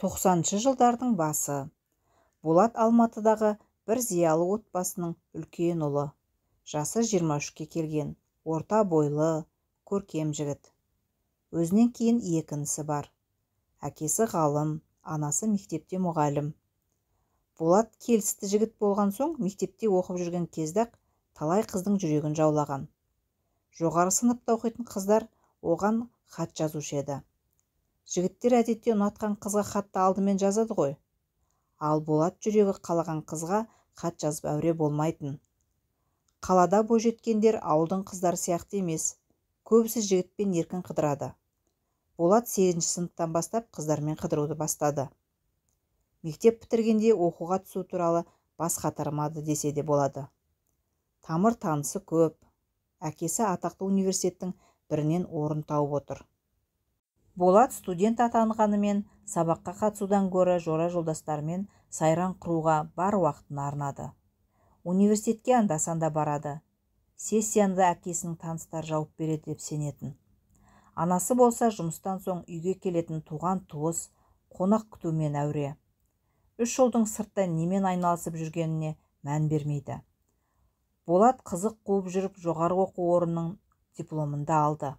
90-шы жылдардың басы. Болат Алматыдағы бір зиялы отбасының үлкен ұлы. Жасы 23-ке келген, орта бойлы, көркем жігіт. Өзінен кейін екіншісі бар. Әкесі ғалым, анасы мектепте мұғалім. Болат келісті жігіт болған соң мектепте оқып жүрген кездақ талай қыздың жүрегін жаулаған. Жоғары сыныпта оқитын қыздар оған хат жазушы еді. Жігіттер әдетте ұнатқан қызға хатты алдымен жазады ғой. Ал Болат жүрегі қалаған қызға хат жазып әуре болмайтын. Қалада бойжеткендер ауылдың қыздары сияқты емес. Көбісі жігітпен еркін қыдырады. Болат 8-ші сыныптан бастап қыздармен қыдыруды бастады. Мектеп бітіргенде оқуға түсу туралы бас қатырмады десе де болады. Тамыр танысы көп. Әкесі атақты университеттің бірінен орын тауып отыр. Болат студент атанғанымен сабаққа қатысудан гөрі жора жолдастарымен сайран құруға бар уақытын арнады. Университетке анда-санда барады. Сессияны әкесінің таныстары жауып береді деп сенетін. Анасы болса жұмыстан соң үйге келетін туған туыс, қонақ күтумен әуре. 3 жылдың сыртта немен айналысып жүргеніне мән бермейді. Болат қызық қуып жүріп жоғары оқу орнының дипломында алды.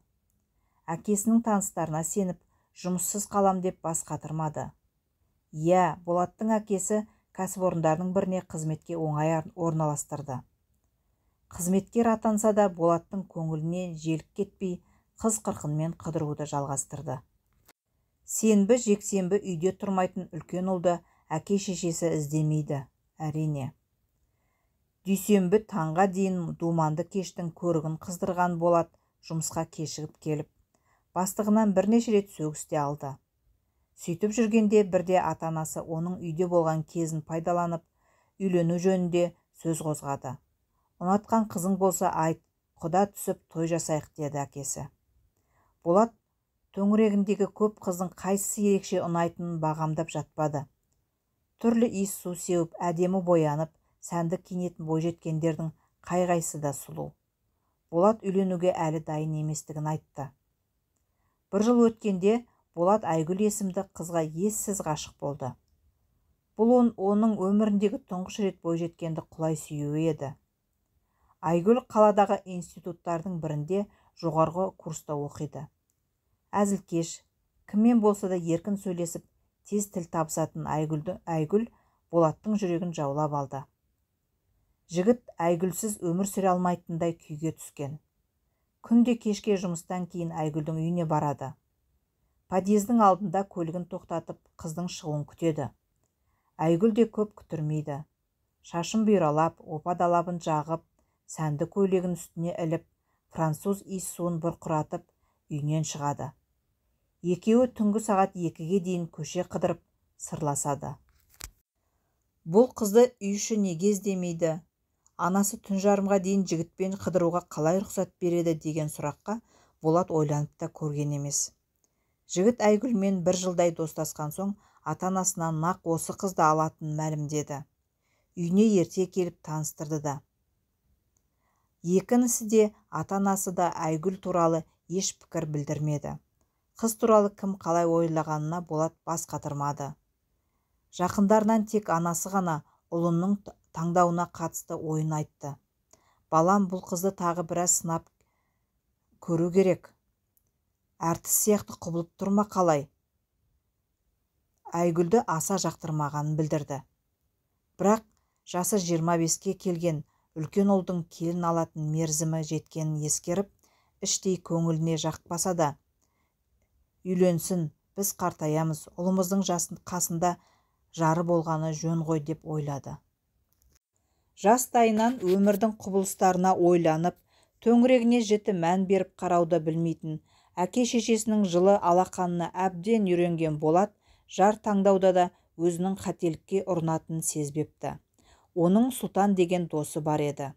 Әкесінің таныстарына сеніп, жұмыссыз қалам деп бас қатырмады. Болаттың әкесі кәсіпорындардың біріне қызметке оңай орналастырды. Қызметкер атанса да Болаттың көңіліне желік кетпей, қыз қырқынмен қыдыруды жалғастырды. Сенбі, жексенбі үйде тұрмайтын үлкен ұлды әке-шешесі іздемейді, әрине. Дүйсенбі таңға дейін думанды кештің көрігін қыздырған Болат жұмысқа кешігіп келіп, бастығынан бірнеше рет сөгіс те алды. Сөйтіп жүргенде бірде ата-анасы оның үйде болған кезін пайдаланып, үйлену жөнінде сөз қозғады. Ұнатқан қызың болса айт, құда түсіп той жасайық деді әкесі. Болат төңірегіндегі көп қыздың қайсысы ерекше ұнайтынын бағамдап жатпады. Түрлі иіс су сеуіп, әдемі боянып, сәнді киінетін бойжеткендердің қай-қайсы да сұлу. Болат үйленуге әлі дайын еместігін айтты. Бір жыл өткенде Болат Айгүл есімді қызға ессіз ғашық болды. Бұл оның өміріндегі тұңғыш рет бойжеткенді құлай сүюі еді. Айгүл қаладағы институттардың бірінде жоғарғы курста оқиды. Әзілкеш, кіммен болса да еркін сөйлесіп, тез тіл табысатын Айгүл Болаттың жүрегін жаулап алды. Жігіт Айгүлсіз өмір сүре алмайтындай күйге түскен. Күнде кешке жұмыстан кейін Айгүлдің үйіне барады. Подъездің алдында көлігін тоқтатып, қыздың шығуын күтеді. Айгүл де көп күтірмейді. Шашын бұйралап, опа-далабын жағып, сәнді көйлегін үстіне іліп, француз иіс суын бұрқыратып, үйінен шығады. Екеуі түнгі сағат 2-ге дейін көше қыдырып, сырласады. Бұл қызды үй іші неге іздемейді? Анасы түн жарымға дейін жігітпен қыдыруға қалай рұқсат береді деген сұраққа Болат ойланып та көрген емес. Жігіт Айгүлмен бір жылдай достасқан соң ата-анасынан нақ осы қызды алатынын мәлімдеді. Үйіне ерте келіп таныстырды да. Екіншісі де ата-анасы да Айгүл туралы еш пікір білдірмеді. Қыз туралы кім қалай ойлағанына Болат бас қатырмады. Жақындарынан тек анасы ғана ұлының таңдауына қатысты ойын айтты. Балам, бұл қызды тағы біраз сынап көру керек. Әртіс сияқты құбылып тұрма қалай? Айгүлді аса жақтырмағанын білдірді. Бірақ жасы 25-ке келген үлкен ұлдың келін алатын мерзімі жеткенін ескеріп, іштей көңіліне жақпаса да, үйленсін, біз қартаямыз, ұлымыздың қасында жары болғаны жөн ғой деп ойлады. Жастайынан өмірдің құбылыстарына ойланып, төңірегіне жіті мән беріп қарауды білмейтін, әке-шешесінің жылы алақанына әбден үйренген Болат жар таңдауда да өзінің қателікке ұрынатынын сезбепті. Оның Сұлтан деген досы бар еді.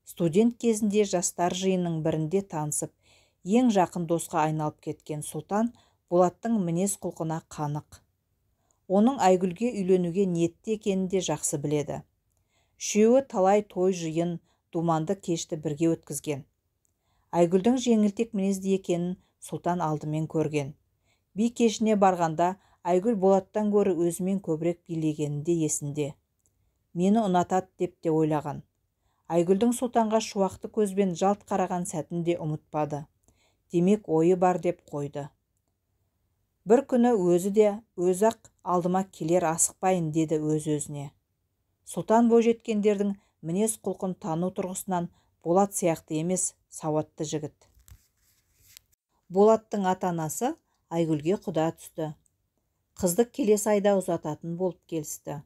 Студент кезінде жастар жиынының бірінде танысып, ең жақын досқа айналып кеткен Сұлтан Болаттың мінез құлқына қанық. Оның Айгүлге үйленуге ниетті екенін де жақсы біледі. Үшеуі талай той жиын, думанды кешті бірге өткізген. Айгүлдің жеңілтек мінезді екенін Сұлтан алдымен көрген. Би кешіне барғанда Айгүл Болаттан гөрі өзімен көбірек билегенінде есінде. Мені ұнатады деп те ойлаған. Айгүлдің Сұлтанға шуақты көзбен жалт қараған сәтін де ұмытпады. Демек ойы бар деп қойды. Бір күні өзі-ақ алдыма келер, асықпайын деді өз-өзіне. Сұлтан бойжеткендердің мінез құлқын тану тұрғысынан Болат сияқты емес, сауатты жігіт. Болаттың ата-анасы Айгүлге құда түсті. Қызды келесі айда ұзататын болып келісті.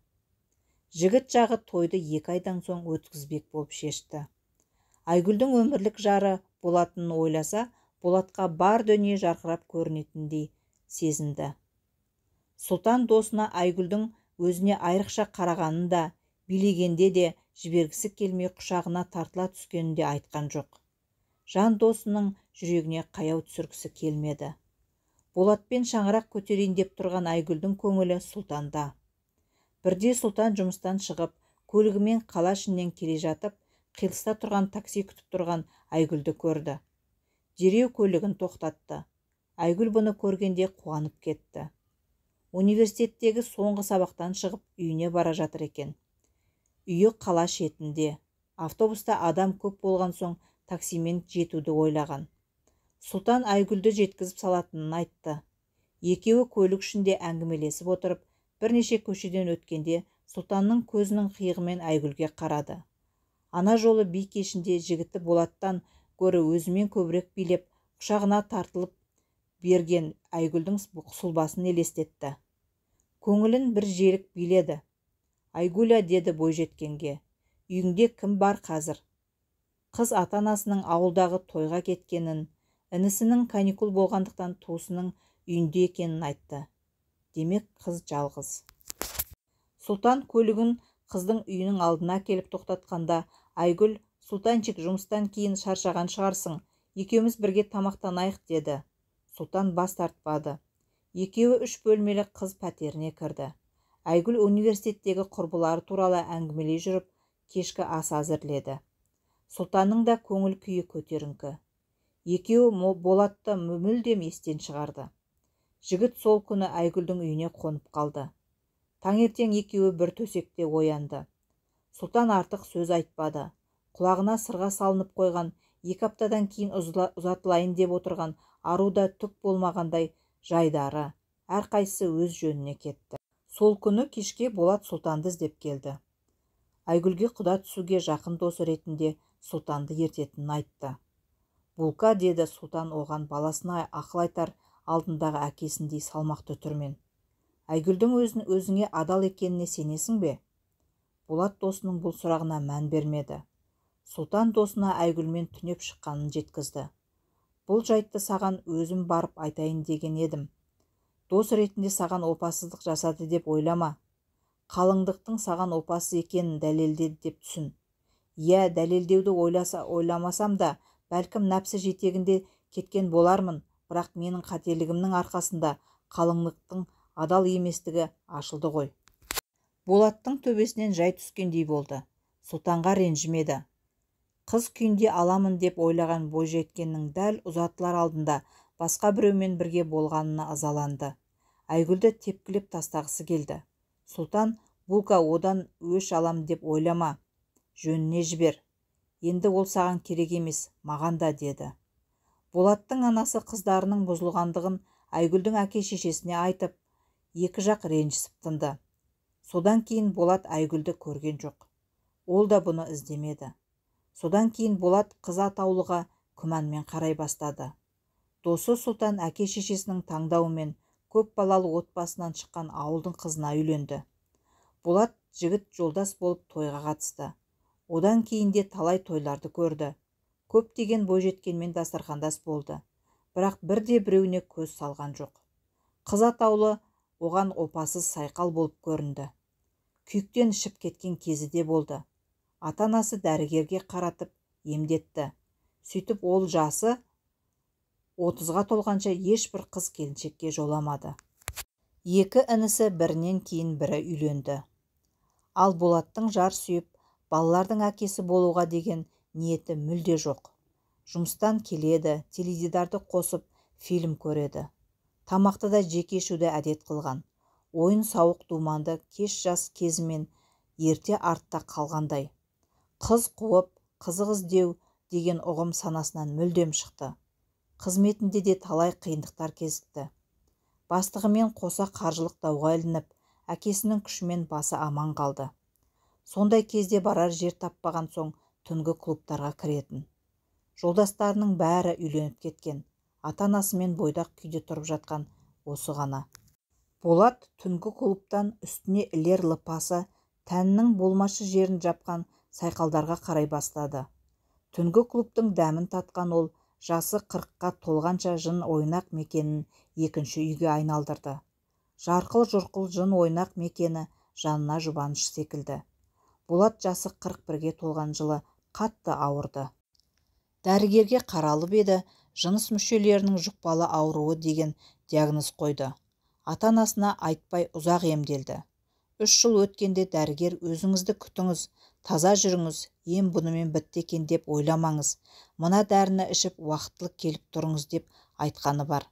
Жігіт жағы тойды 2 айдан соң өткізбек болып шешті. Айгүлдің өмірлік жары болатынын ойласа, Болатқа бар дүние жарқырап көрінетіндей сезінді. Сұлтан досына Айгүлдің өзіне айрықша қарағанын да, билегенде де жібергісі келмей құшағына тартыла түскенін де айтқан жоқ. Жан досының жүрегіне қаяу түсіргісі келмеді. Болатпен шаңырақ көтерейін деп тұрған Айгүлдің көңілі Сұлтанда. Бірде Сұлтан жұмыстан шығып, көлігімен қала ішінен келе жатып, қиылыста тұрған такси күтіп тұрған Айгүлді көрді. Дереу көлігін тоқтатты. Айгүл бұны көргенде қуанып кетті. Университеттегі соңғы сабақтан шығып үйіне бара жатыр екен. Үйі қала шетінде. Автобуста адам көп болған соң таксимен жетуді ойлаған. Сұлтан Айгүлді жеткізіп салатынын айтты. Екеуі көлік ішінде әңгімелесіп отырып, бірнеше көшеден өткенде Сұлтанның көзінің қиығымен Айгүлге қарады. Ана жолы би кешінде жігіті Болаттан гөрі өзімен көбірек билеп, құшағына тартылып берген Айгүлдің сұлбасын елестетті. Көңілін бір желік биледі. Айгүля, деді бойжеткенге, үйіңде кім бар қазір? Қыз ата-анасының ауылдағы тойға кеткенін, інісінің каникул болғандықтан туысының үйінде екенін айтты. Демек, қыз жалғыз. Сұлтан көлігін қыздың үйінің алдына келіп тоқтатқанда, Айгүл, Сұлтанчик, жұмыстан кейін шаршаған шығарсың, екеуміз бірге тамақтанайық, деді. Сұлтан бас тартпады. Екеуі 3 бөлмелі қыз пәтеріне кірді. Айгүл университеттегі құрбылары туралы әңгімелей жүріп, кешкі ас әзірледі. Сұлтанның да көңіл күйі көтеріңкі. Екеуі Болатты мүлдем естен шығарды. Жігіт сол күні Айгүлдің үйіне қонып қалды. Таңертең екеуі бір төсекте оянды. Сұлтан артық сөз айтпады. Құлағына сырға салынып қойған, 2 аптадан кейін ұзатылайын деп отырған аруда түк болмағандай жайдары, әрқайсысы өз жөніне кетті. Сол күні кешке Болат Сұлтанды іздеп келді. Айгүлге құда түсуге жақын досы ретінде Сұлтанды ертетінін айтты. Булка, деді Сұлтан оған баласына ақыл айтар алдындағы әкесіндей салмақты түрмен. Айгүлдің өзіңе адал екеніне сенесің бе? Болат досының бұл сұрағына мән бермеді. Сұлтан досына Айгүлмен түнеп шыққанын жеткізді. Бұл жайтты саған өзім барып айтайын деген едім. Дос ретінде саған опасыздық жасады деп ойлама. Қалыңдықтың саған опасыз екенін дәлелдеді деп түсін. Иә, дәлелдеуді ойламасам да, бәлкім нәпсі жетегінде кеткен болармын, бірақ менің қателігімнің арқасында қалыңдықтың адал еместігі ашылды ғой. Болаттың төбесінен жай түскендей болды. Сұлтанға ренжімеді. Қыз күйінде аламын деп ойлаған бойжеткеннің дәл ұзатылар алдында басқа біреумен бірге болғанына ызаланды. Айгүлді тепкілеп тастағысы келді. Сұлтан, Булка, одан өш алам деп ойлама. Жөніне жібер. Енді ол саған керек емес, маған да, деді. Болаттың анасы қыздарының бұзылғандығын Айгүлдің әке-шешесіне айтып, екі жақ ренжісіп тынды. Содан кейін Болат Айгүлді көрген жоқ. Ол да бұны іздемеді. Содан кейін Болат қыз атаулыға күмәнмен қарай бастады. Досы Сұлтан әке-шешесінің таңдауымен көп балалы отбасынан шыққан ауылдың қызына үйленді. Болат жігіт жолдас болып тойға қатысты. Одан кейін де талай тойларды көрді. Көптеген бойжеткенмен дастархандас болды. Бірақ бірде біреуіне көз салған жоқ. Қыз атаулы оған опасыз сайқал болып көрінді. Күйіктен ішіп кеткен кезі де болды. Ата-анасы дәрігерге қаратып емдетті. Сөйтіп ол жасы 30-ға толғанша ешбір қыз келіншекке жоламады. Екі інісі бірінен кейін бірі үйленді. Ал Болаттың жар сүйіп, балалардың әкесі болуға деген ниеті мүлде жоқ. Жұмыстан келеді, теледидарды қосып фильм көреді. Тамақты да жеке ішуді әдет қылған. Ойын сауық думанды кеш жас кезімен ерте артта қалғандай. Қыз қуып, қызық іздеу деген ұғым санасынан мүлдем шықты. Қызметінде де талай қиындықтар кезікті. Бастығымен қоса қаржылық дауға ілініп, әкесінің күшімен басы аман қалды. Сондай кезде барар жер таппаған соң түнгі клубтарға кіретін. Жолдастарының бәрі үйленіп кеткен, ата-анасымен бойдақ күйде тұрып жатқан осы ғана. Болат түнгі клубтан үстіне ілер лыпасы, тәнінің болмашы жерін жапқан сайқалдарға қарай бастады. Түнгі клубтың дәмін татқан ол, жасы 40-қа толғанша жын ойнақ мекенін екінші үйге айналдырды. Жарқыл-жұрқыл жын ойнақ мекені жанына жұбаныш секілді. Болат жасы 41-ге толған жылы қатты ауырды. Дәрігерге қаралып еді, жыныс мүшелерінің жұқпалы ауруы деген диагноз қойды. Ата-анасына айтпай ұзақ емделді. 3 жыл өткенде дәрігер өзіңізді күтіңіз, таза жүріңіз, ем бұнымен бітті екен деп ойламаңыз, мына дәріні ішіп уақытлық келіп тұрыңыз деп айтқаны бар.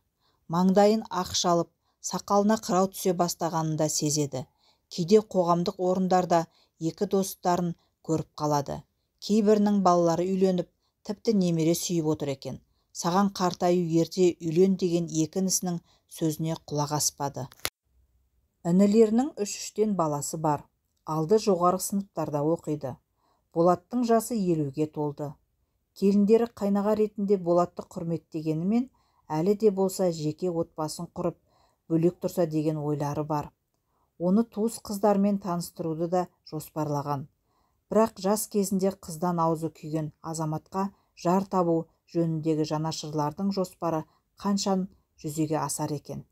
Маңдайын ақ шалып, сақалына қырау түсе бастағанын да сезеді. Кейде қоғамдық орындарда екі достарын көріп қалады. Кейбірінің балалары үйленіп, тіпті немере сүйіп отыр екен. Саған қартаю ерте үйлен деген екі інісінің сөзіне құлақ аспады. Інілерінің 3-3-тен баласы бар. Алды жоғары сыныптарда оқиды. Болаттың жасы 50-ге толды. Келіндері қайнаға ретінде Болатты құрметтегенімен, әлі де болса жеке отбасын құрып, бөлек тұрса деген ойлары бар. Оны туыс қыздармен таныстыруды да жоспарлаған. Бірақ жас кезінде қыздан аузы күйген азаматқа жар табу жөніндегі жанашырлардың жоспары қаншан жүзеге асар екен.